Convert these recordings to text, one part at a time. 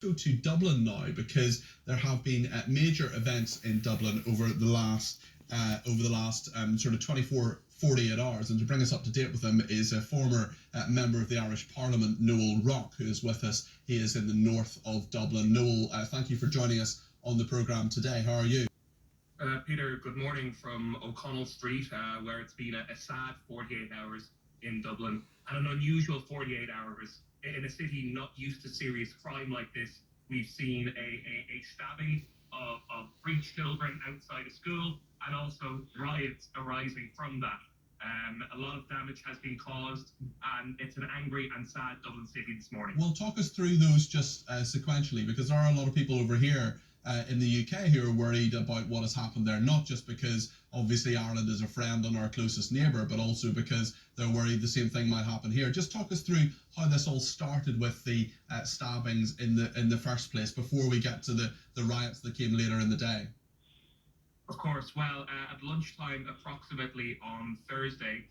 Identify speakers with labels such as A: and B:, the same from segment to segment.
A: Go to Dublin now because there have been major events in Dublin over the last sort of 48 hours, and to bring us up to date with them is a former member of the Irish Parliament, Noel Rock, who is with us. He is in the north of Dublin. Noel, thank you for joining us on the programme today. How are you?
B: Peter, good morning from O'Connell Street, where it's been a sad 48 hours in Dublin, and an unusual 48 hours in a city not used to serious crime like this. We've seen a stabbing of 3 children outside a school, and also riots arising from that. A lot of damage has been caused, and it's an angry and sad Dublin city this morning.
A: Well, talk us through those just sequentially, because there are a lot of people over here in the UK who are worried about what has happened there, not just because obviously Ireland is a friend and our closest neighbour, but also because they're worried the same thing might happen here. Just talk us through how this all started with the stabbings in the first place before we get to the riots that came later in the day.
B: Of course. Well, at lunchtime approximately on Thursday,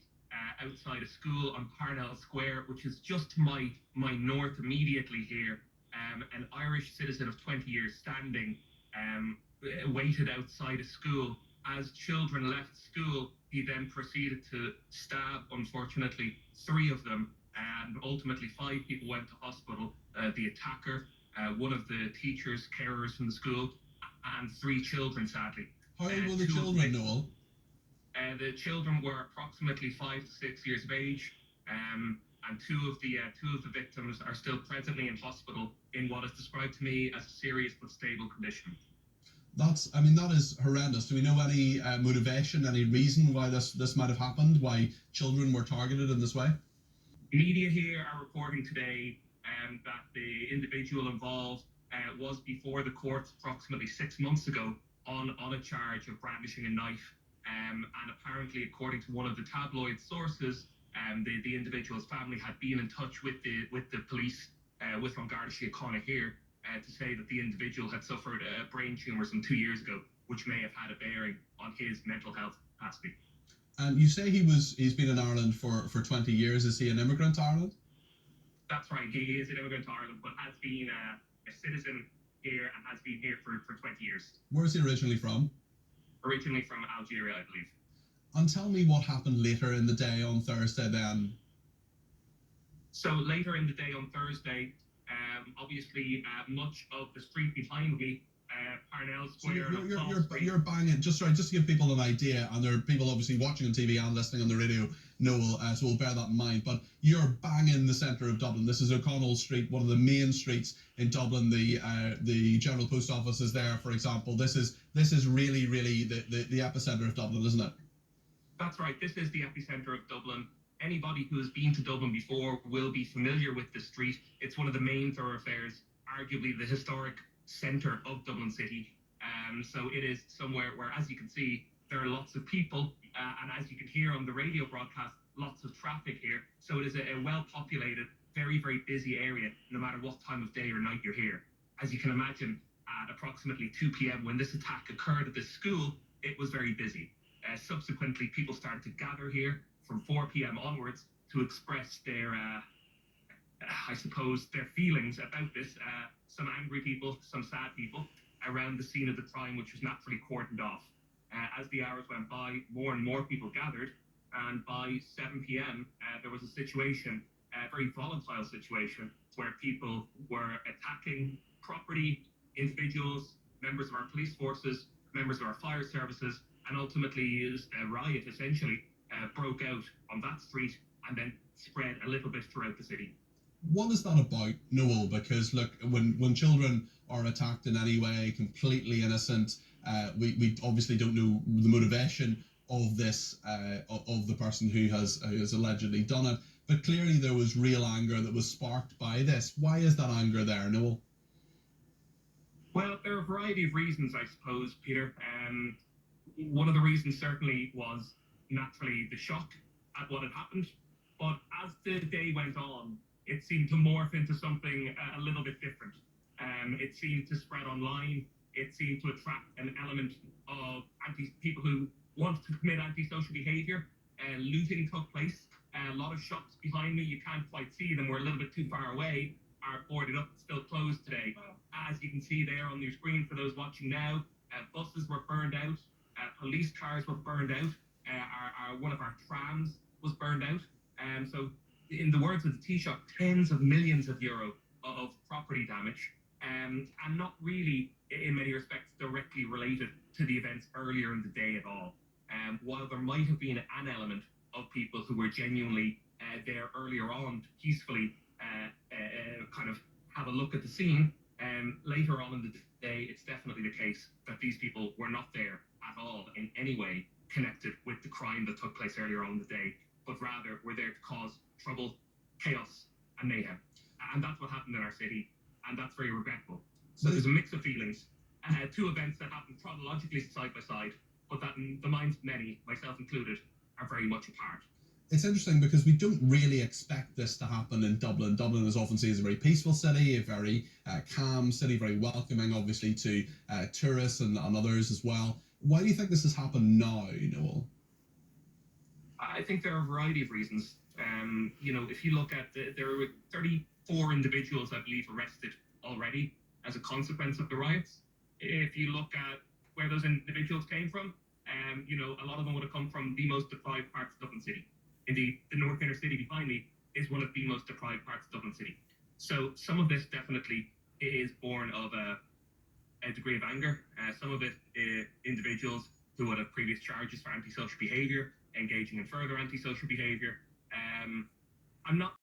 B: outside a school on Parnell Square, which is just to my north immediately here, an Irish citizen of 20 years standing waited outside a school. As children left school, he then proceeded to stab, unfortunately, 3 of them, and ultimately 5 people went to hospital. The attacker, one of the teachers, carers from the school, and 3 children, sadly.
A: How old were the children, Noel?
B: The children were approximately 5 to 6 years of age, and two of the victims are still presently in hospital in what is described to me as a serious but stable condition.
A: That is horrendous. Do we know any motivation, any reason why this might have happened? Why children were targeted in this way?
B: Media here are reporting today that the individual involved was before the courts approximately 6 months ago on a charge of brandishing a knife, and apparently, according to one of the tabloid sources, the individual's family had been in touch with the police, with An Garda Síochána here, to say that the individual had suffered a brain tumour some 2 years ago, which may have had a bearing on his mental health capacity.
A: You say he's been in Ireland for 20 years. Is he an immigrant to Ireland?
B: That's right. He is an immigrant to Ireland, but has been a citizen here and has been here for 20 years.
A: Where is he originally from?
B: Originally from Algeria, I believe.
A: And tell me what happened later in the day on Thursday then.
B: So later in the day on Thursday, obviously much of the street behind me, Parnell Square.
A: So you're banging, just to give people an idea, and there are people obviously watching on TV and listening on the radio, Noel, so we'll bear that in mind, but you're banging the centre of Dublin. This is O'Connell Street, one of the main streets in Dublin. The General Post Office is there, for example. This is really the epicentre of Dublin, isn't it?
B: That's right. This is the epicentre of Dublin. Anybody who has been to Dublin before will be familiar with the street. It's one of the main thoroughfares, arguably the historic centre of Dublin City. So it is somewhere where, as you can see, there are lots of people, and as you can hear on the radio broadcast, lots of traffic here. So it is a well-populated, very, very busy area, no matter what time of day or night you're here. As you can imagine, at approximately 2 p.m. when this attack occurred at this school, it was very busy. Subsequently, people started to gather here from 4 p.m. onwards to express their, their feelings about this. Some angry people, some sad people around the scene of the crime, which was naturally cordoned off. As the hours went by, more and more people gathered, and by 7 p.m. There was a situation, a very volatile situation, where people were attacking property, individuals, members of our police forces, members of our fire services, and ultimately a riot essentially broke out on that street and then spread a little bit throughout the city.
A: What is that about, Noel? Because look, when children are attacked in any way, completely innocent, we obviously don't know the motivation of this of the person who has allegedly done it, but clearly there was real anger that was sparked by this. Why is that anger there, Noel?
B: Well, there are a variety of reasons, I suppose, Peter. One of the reasons certainly was naturally the shock at what had happened, but as the day went on, it seemed to morph into something a little bit different. It seemed to spread online. It seemed to attract an element of people who wanted to commit antisocial behaviour. Looting took place. A lot of shops behind me, you can't quite see them, we're a little bit too far away, are boarded up, still closed today. as you can see there on your screen for those watching now, buses were burned out, police cars were burned out, one of our trams was burned out. So, in the words of the Taoiseach, tens of millions of euro of property damage, and not really, in many respects, directly related to the events earlier in the day at all. While there might have been an element of people who were genuinely there earlier on to peacefully kind of have a look at the scene, later on in the day, it's definitely the case that these people were not there at all in any way connected with the crime that took place earlier on in the day, but rather were there to cause trouble, chaos, and mayhem. And that's what happened in our city, and that's very regretful. So there's a mix of feelings. Two events that happened chronologically side by side, but that in the minds of many, myself included, are very much apart.
A: It's interesting because we don't really expect this to happen in Dublin. Dublin is often seen as a very peaceful city, a very calm city, very welcoming, obviously, to tourists and others as well. Why do you think this has happened now, Noel?
B: I think there are a variety of reasons. If you look at there were 34 individuals, I believe, arrested already as a consequence of the riots. If you look at where those individuals came from, a lot of them would have come from the most deprived parts of Dublin City. Indeed, the North Inner City behind me is one of the most deprived parts of Dublin City. So some of this definitely is born of a degree of anger. Some of it individuals who would have previous charges for antisocial behaviour, engaging in further antisocial behaviour. I'm not